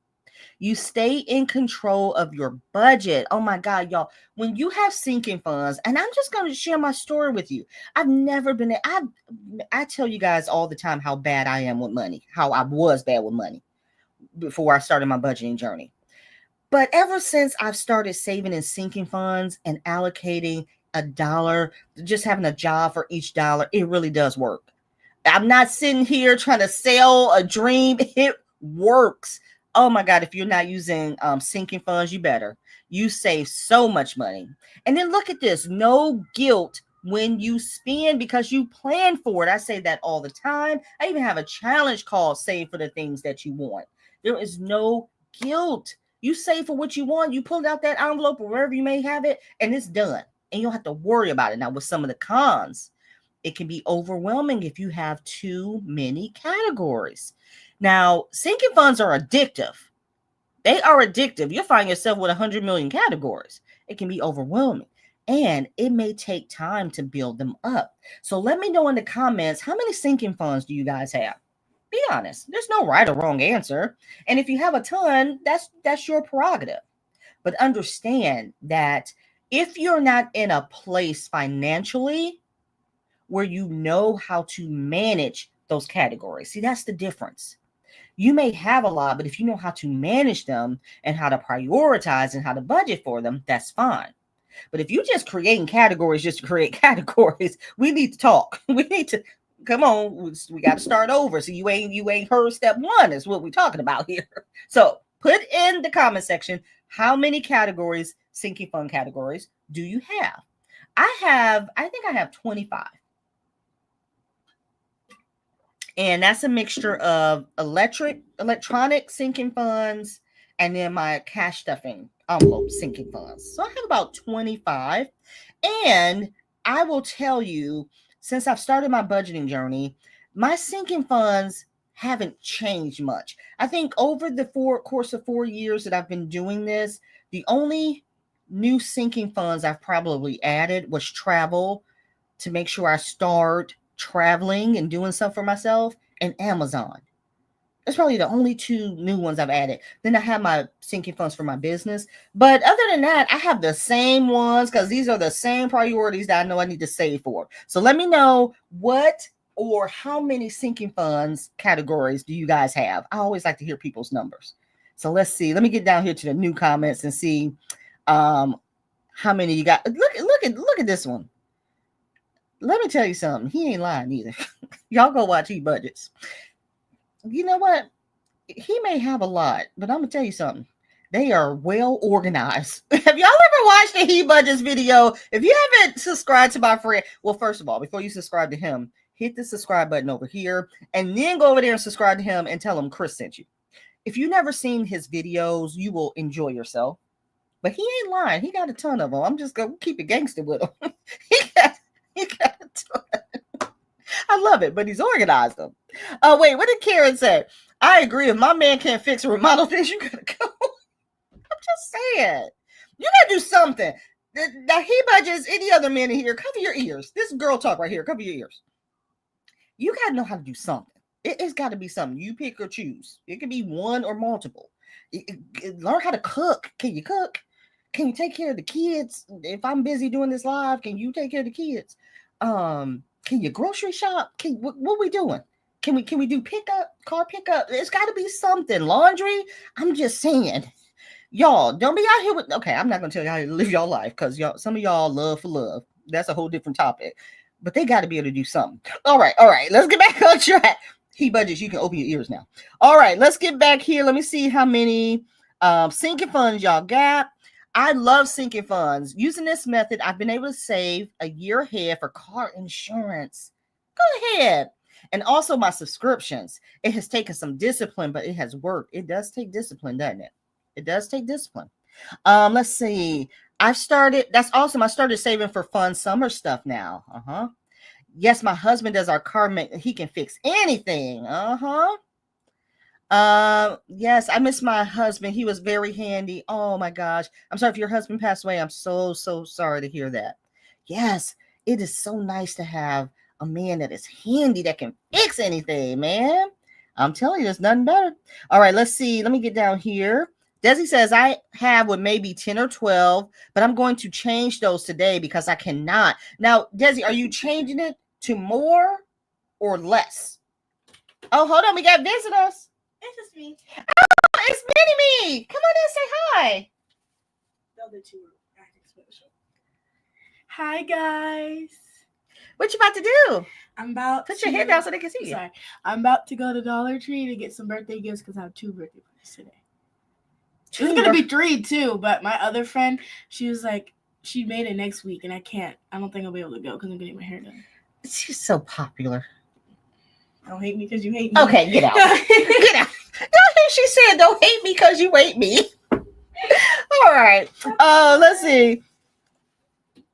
You stay in control of your budget. Oh my God, y'all. When you have sinking funds, and I'm just going to share my story with you. I've never been, I tell you guys all the time how bad I am with money, how I was bad with money before I started my budgeting journey. But ever since I've started saving in sinking funds and allocating a dollar, just having a job for each dollar, it really does work. I'm not sitting here trying to sell a dream. It works. Oh my God, if you're not using sinking funds, you better. You save so much money. And then look at this. No guilt when you spend because you plan for it. I say that all the time. I even have a challenge called Save for the Things That You Want. There is no guilt. You save for what you want. You pull out that envelope or wherever you may have it, and it's done. And you don't have to worry about it. Now, with some of the cons, it can be overwhelming if you have too many categories. Now, sinking funds are addictive. They are addictive. You'll find yourself with 100 million categories. It can be overwhelming. And it may take time to build them up. So let me know in the comments, how many sinking funds do you guys have? Be honest. There's no right or wrong answer. And if you have a ton, that's your prerogative. But understand that if you're not in a place financially where you know how to manage those categories, see, that's the difference. You may have a lot, but if you know how to manage them and how to prioritize and how to budget for them, that's fine. But if you're just creating categories just to create categories, we need to talk. We need to come on. We got to start over. So you ain't heard step one is what we're talking about here. So put in the comment section how many categories, sinking fund categories, do you have? I think I have 25. And that's a mixture of electronic sinking funds and then my cash stuffing envelope sinking funds. So I have about 25. And I will tell you, since I've started my budgeting journey, my sinking funds haven't changed much. I think over the course of 4 years that I've been doing this, the only new sinking funds I've probably added was travel, to make sure I start traveling and doing stuff for myself, and Amazon. That's probably the only two new ones I've added. Then I have my sinking funds for my business. But other than that, I have the same ones because these are the same priorities that I know I need to save for. So let me know what or how many sinking funds categories do you guys have? I always like to hear people's numbers. So let's see. Let me get down here to the new comments and see how many you got. Look at this one. Let me tell you something. He ain't lying either. Y'all go watch E-Budgets. You know what? he may have a lot, but I'm gonna tell you something. They are well organized. Have y'all ever watched the He Budgets video? If you haven't subscribed to my friend, well, first of all, before you subscribe to him, hit the subscribe button over here and then go over there and subscribe to him and tell him Chris sent you. If you've never seen his videos, you will enjoy yourself. But he ain't lying. He got a ton of them. I'm just gonna keep it gangster with him. he got a ton. I love it, but he's organized them. Oh, wait, what did Karen say? I agree. If my man can't fix or remodel things, you gotta go. I'm just saying. You gotta do something. The He Budgets, any other men in here, cover your ears. This girl talk right here, cover your ears. You gotta know how to do something. It's got to be something. You pick or choose. It could be one or multiple. Learn how to cook. Can you cook? Can you take care of the kids? If I'm busy doing this live, can you take care of the kids? Can you grocery shop? What we doing? Can we do pickup, car pickup? It's got to be something. Laundry. I'm just saying, y'all don't be out here with. Okay, I'm not gonna tell you how to live your life because y'all, some of y'all love for love. That's a whole different topic. But they got to be able to do something. All right. Let's get back on track. He Budgets, you can open your ears now. All right, let's get back here. Let me see how many sinking funds y'all got. I love sinking funds. Using this method, I've been able to save a year ahead for car insurance. Go ahead. And also my subscriptions. It has taken some discipline, but it has worked. It does take discipline, doesn't it? It does take discipline. Let's see. That's awesome. I started saving for fun summer stuff now. Yes, my husband does our car maintenance. He can fix anything. Yes, I miss my husband. He was very handy. Oh my gosh. I'm sorry if your husband passed away. I'm so sorry to hear that. Yes, it is so nice to have a man that is handy that can fix anything, man. I'm telling you, there's nothing better. All right, let's see. Let me get down here. Desi says, I have with maybe 10 or 12, but I'm going to change those today because I cannot. Now, Desi, are you changing it to more or less? Oh, hold on. We got visitors. It's just me. Oh, it's Mini-Me. Come on in, say hi. The other two are acting special. Hi, guys. What you about to do? I'm about Put your head down so they can see you. Sorry. I'm about to go to Dollar Tree to get some birthday gifts because I have 2 birthday parties today. It's going to be 3, too, but my other friend, she was like, she made it next week, and I can't. I don't think I'll be able to go because I'm getting my hair done. She's so popular. Don't hate me because you hate me. Okay, get out. Get out. She said, don't hate me because you hate me. All right. Let's see.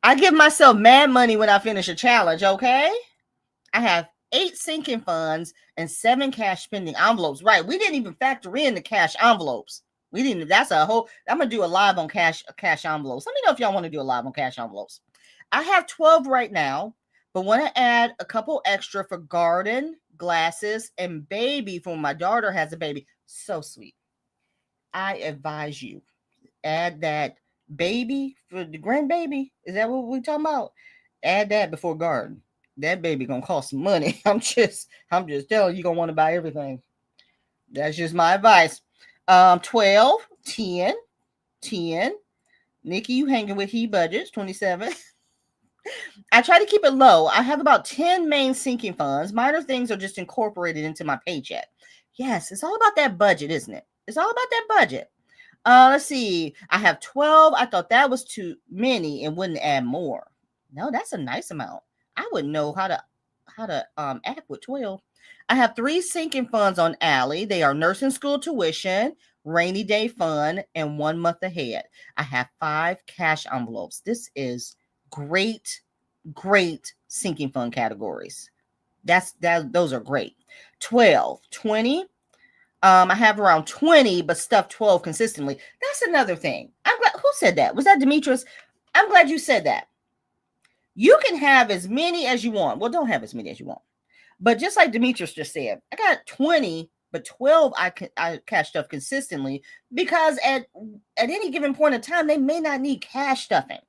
I give myself mad money when I finish a challenge, okay? I have 8 sinking funds and 7 cash spending envelopes. Right. We didn't even factor in the cash envelopes. We didn't. That's a whole. I'm going to do a live on cash envelopes. Let me know if y'all want to do a live on cash envelopes. I have 12 right now, but want to add a couple extra for garden, glasses, and baby for when my daughter has a baby. So sweet. I advise you add that baby for the grandbaby. Is that what we're talking about? Add that before garden. That baby gonna cost some money. I'm just telling you, you're gonna want to buy everything. That's just my advice. 12, 10. Nikki, you hanging with He Budgets, 27. I try to keep it low. I have about 10 main sinking funds. Minor things are just incorporated into my paycheck. Yes, it's all about that budget, isn't it? It's all about that budget. Let's see. I have 12. I thought that was too many and wouldn't add more. No, that's a nice amount. I wouldn't know how to act with 12. I have 3 sinking funds on Allie. They are nursing school tuition, rainy day fund, and 1 month ahead. I have 5 cash envelopes. This is great sinking fund categories. Those are great. 12, 20. I have around 20, but stuff 12 consistently. That's another thing. I'm glad. Who said that? Was that Demetrius? I'm glad you said that. You can have as many as you want. Well, don't have as many as you want. But just like Demetrius just said, I got 20, but 12 I cash stuff consistently because at any given point in time, they may not need cash stuffing.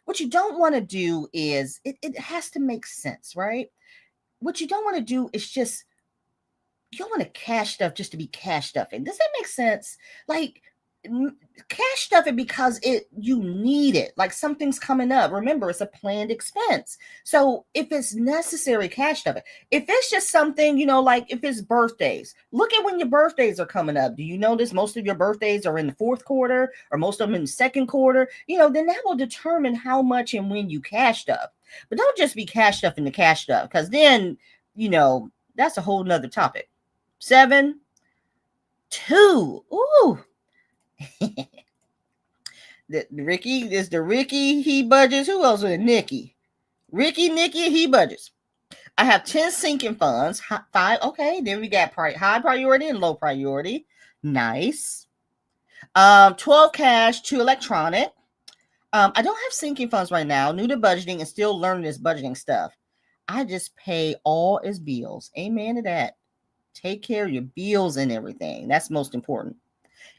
What you don't want to do is it has to make sense, right? What you don't want to do is just, you don't want to cash stuff just to be cash stuffing. Does that make sense? Like, cash stuff it because you need it, like something's coming up. Remember, it's a planned expense. So if it's necessary, cash stuff it. If it's just something, like if it's birthdays, look at when your birthdays are coming up. Do you notice most of your birthdays are in the fourth quarter or most of them in the second quarter? Then that will determine how much and when you cash stuff. But don't just be cash stuff in the cash stuff, because then that's a whole nother topic. 7, 2. Ooh. the Ricky is the Ricky he budgets. Who else with Nikki? Ricky, Nikki, he budgets. I have 10 sinking funds. 5. Okay, then we got high priority and low priority. Nice. 12 cash, 2 electronic. I don't have sinking funds right now. New to budgeting and still learning this budgeting stuff. I just pay all as bills. Amen to that. Take care of your bills and everything. That's most important.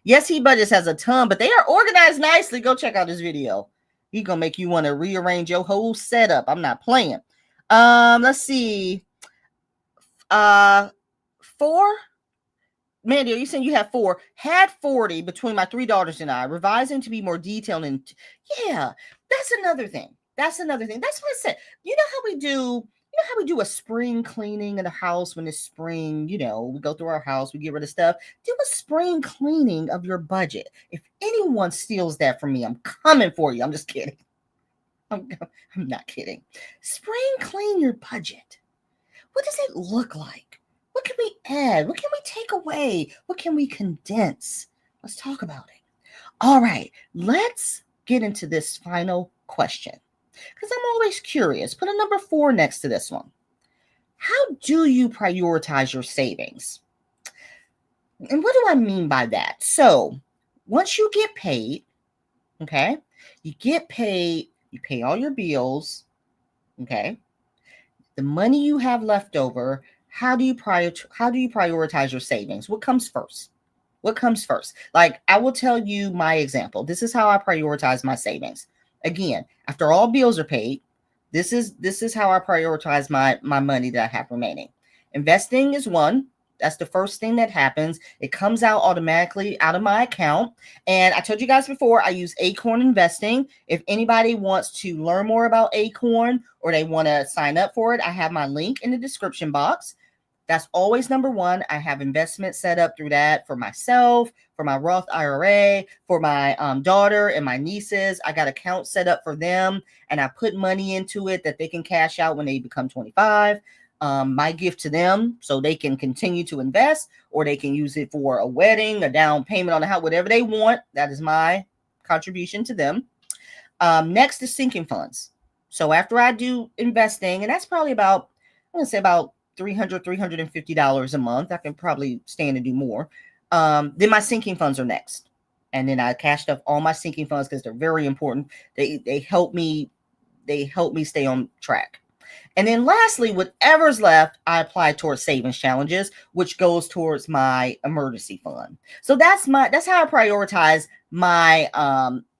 Yes, he budgets has a ton, but they are organized nicely. Go check out this video. He's gonna make you want to rearrange your whole setup. I'm not playing. Let's see. 4. Mandy, are you saying you have 4? Had 40 between my 3 daughters and I. Revising to be more detailed. And yeah, that's another thing. That's what I said. You know how we do a spring cleaning in the house when it's spring, we go through our house, we get rid of stuff. Do a spring cleaning of your budget. If anyone steals that from me, I'm coming for you. I'm just kidding. I'm not kidding. Spring clean your budget. What does it look like? What can we add? What can we take away? What can we condense? Let's talk about it. All right, let's get into this final question, because I'm always curious. Put a number 4 next to this one. How do you prioritize your savings? And what do I mean by that? So once you get paid, okay, you get paid, you pay all your bills, okay, the money you have left over, how do you prioritize your savings? What comes first? Like, I will tell you my example. This is how I prioritize my savings. Again, after all bills are paid, this is how I prioritize my money that I have remaining. Investing is one. That's the first thing that happens. It comes out automatically out of my account. And I told you guys before, I use Acorn Investing. If anybody wants to learn more about Acorn or they want to sign up for it, I have my link in the description box. That's always number 1. I have investments set up through that for myself, for my Roth IRA, for my daughter and my nieces. I got accounts set up for them, and I put money into it that they can cash out when they become 25. My gift to them, so they can continue to invest, or they can use it for a wedding, a down payment on the house, whatever they want. That is my contribution to them. Next is sinking funds. So after I do investing, and that's probably about, I'm going to say about $300, $350 a month. I can probably stand to do more. Then my sinking funds are next. And then I cashed up all my sinking funds because they're very important. They help me stay on track. And then lastly, whatever's left, I apply towards savings challenges, which goes towards my emergency fund. So that's how I prioritize my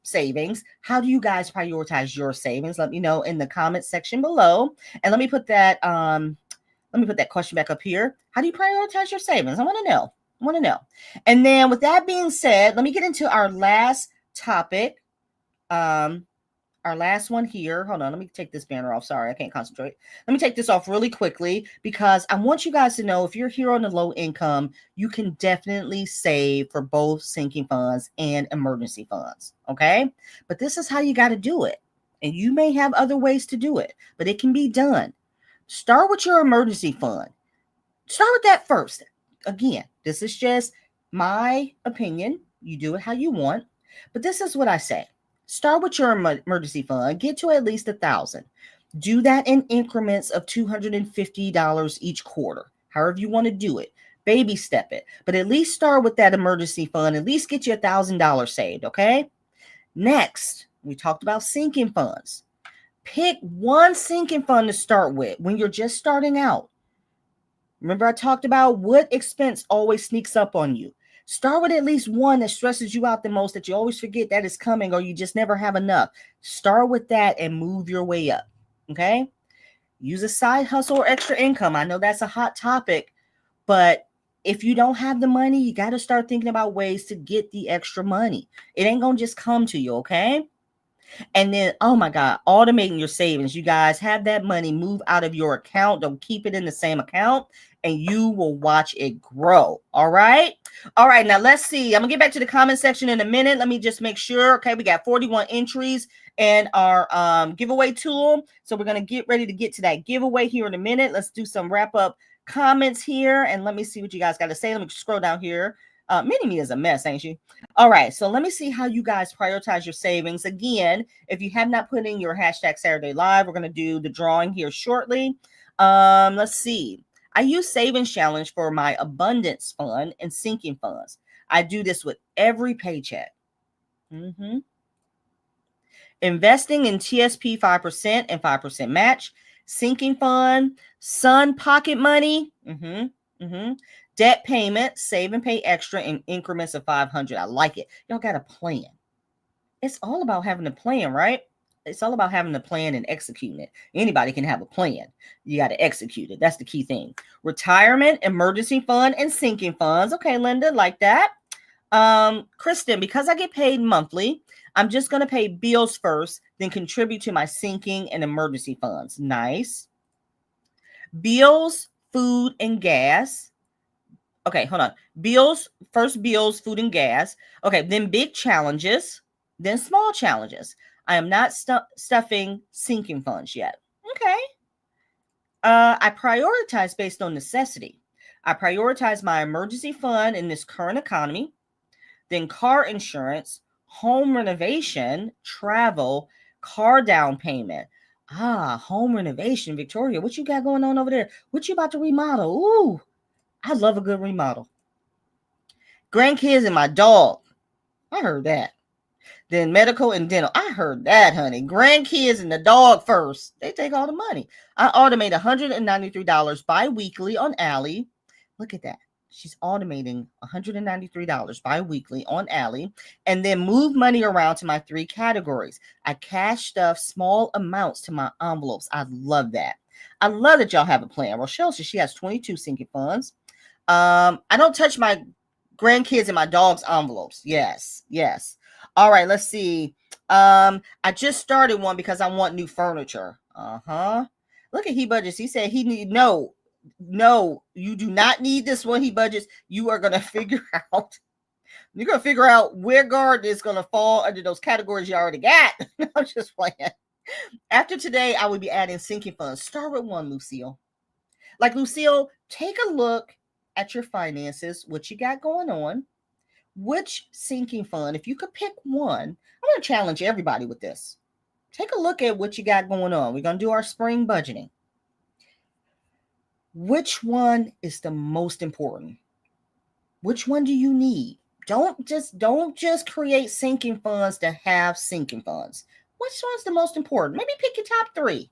savings. How do you guys prioritize your savings? Let me know in the comments section below. And let me put that question back up here. How do you prioritize your savings? I want to know. And then with that being said, let me get into our last topic. Our last one here. Hold on. Let me take this banner off. Sorry, I can't concentrate. Let me take this off really quickly because I want you guys to know if you're here on the low income, you can definitely save for both sinking funds and emergency funds. Okay. But this is how you got to do it. And you may have other ways to do it, but it can be done. Start with your emergency fund. Start with that first. Again, this is just my opinion. You do it how you want. But this is what I say. Start with your emergency fund. Get to at least $1,000. Do that in increments of $250 each quarter. However you want to do it. Baby step it. But at least start with that emergency fund. At least get you $1,000 saved, okay? Next, we talked about sinking funds. Pick one sinking fund to start with when you're just starting out. Remember, I talked about what expense always sneaks up on you. Start with at least one that stresses you out the most, that you always forget that is coming, or you just never have enough. Start with that and move your way up. Okay? Use a side hustle or extra income. I know that's a hot topic, but if you don't have the money, you got to start thinking about ways to get the extra money. It ain't going to just come to you, okay? And then, oh my God, automating your savings. You guys have that money move out of your account. Don't keep it in the same account, and you will watch it grow. All right. All right. Now let's see. I'm gonna get back to the comment section in a minute. Let me just make sure. Okay, we got 41 entries in our giveaway tool. So we're gonna get ready to get to that giveaway here in a minute. Let's do some wrap up comments here, and let me see what you guys got to say. Let me scroll down here. Mini-Me is a mess, ain't she? All right, so let me see how you guys prioritize your savings. Again, if you have not put in your hashtag Saturday Live, we're going to do the drawing here shortly. Let's see. I use Savings Challenge for my abundance fund and sinking funds. I do this with every paycheck. Investing in TSP 5% and 5% match, sinking fund, Sun Pocket Money, debt payment, save and pay extra in increments of 500. I like it. Y'all got a plan. It's all about having a plan, right? It's all about having a plan and executing it. Anybody can have a plan. You got to execute it. That's the key thing. Retirement, emergency fund, and sinking funds. Okay, Linda, like that. Kristen, because I get paid monthly, I'm just going to pay bills first, then contribute to my sinking and emergency funds. Nice. Bills, food, and gas. Okay, hold on. Bills, first bills, food, and gas. Okay, then big challenges, then small challenges. I am not stuffing sinking funds yet. Okay. I prioritize based on necessity. I prioritize my emergency fund in this current economy, then car insurance, home renovation, travel, car down payment. Home renovation, Victoria. What you got going on over there? What you about to remodel? Ooh, I love a good remodel. Grandkids and my dog. I heard that. Then medical and dental. I heard that, honey. Grandkids and the dog first. They take all the money. I automate $193 bi-weekly on Allie. Look at that. She's automating $193 bi-weekly on Allie, and then move money around to my 3 categories. I cash stuff small amounts to my envelopes. I love that. I love that y'all have a plan. Rochelle says she has 22 sinking funds. I don't touch my grandkids and my dog's envelopes. Yes. All right, let's see. I just started one because I want new furniture. Look at He Budgets. He said he need no, you do not need this one. He Budgets. You are gonna figure out. You're gonna figure out where garden is gonna fall under those categories you already got. I'm just playing. After today, I will be adding sinking funds. Start with one, Lucille. Like Lucille, take a look at your finances, what you got going on. Which sinking fund, if you could pick one, I'm going to challenge everybody with this. Take a look at what you got going on. We're going to do our spring budgeting. Which one is the most important? Which one do you need? Don't just create sinking funds to have sinking funds. Which one's the most important? Maybe pick your top 3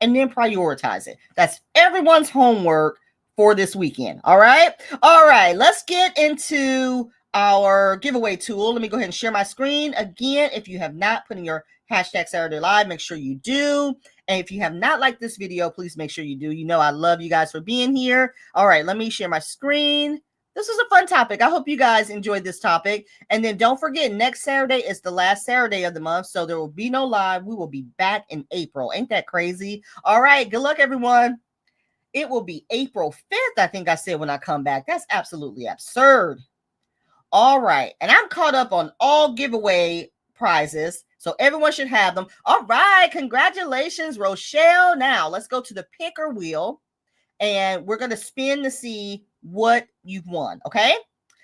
and then prioritize it. That's everyone's homework for this weekend. All right. Let's get into our giveaway tool. Let me go ahead and share my screen. Again, if you have not put in your hashtag Saturday Live, make sure you do. And if you have not liked this video, please make sure you do. You know I love you guys for being here. All right, let me share my screen. This was a fun topic. I hope you guys enjoyed this topic. And then don't forget, next Saturday is the last Saturday of the month, so there will be no live. We will be back in April. Ain't that crazy? All right, good luck, everyone. It will be April 5th, I think I said, when I come back. That's absolutely absurd. All right. And I'm caught up on all giveaway prizes, so everyone should have them. All right. Congratulations, Rochelle. Now, let's go to the picker wheel, and we're going to spin to see what you've won. Okay?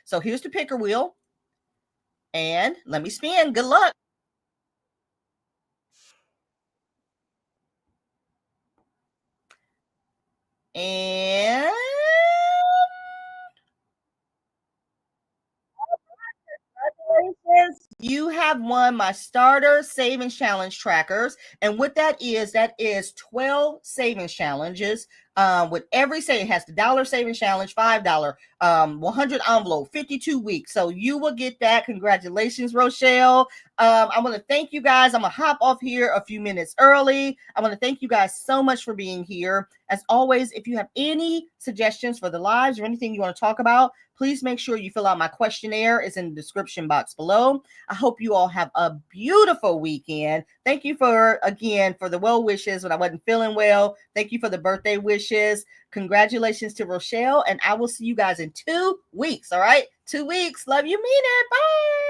So here's the picker wheel, and let me spin. Good luck. And you have won my starter savings challenge trackers. And what that is 12 savings challenges. With every saving, it has the dollar savings challenge, $5, 100 envelope, 52 weeks. So you will get that. Congratulations, Rochelle. I want to thank you guys. I'm going to hop off here a few minutes early. I want to thank you guys so much for being here. As always, if you have any suggestions for the lives or anything you want to talk about, please make sure you fill out my questionnaire. It's in the description box below. I hope you all have a beautiful weekend. Thank you for the well wishes when I wasn't feeling well. Thank you for the birthday wishes. Congratulations to Rochelle, and I will see you guys in 2 weeks. All right, 2 weeks. Love you, mean it. Bye.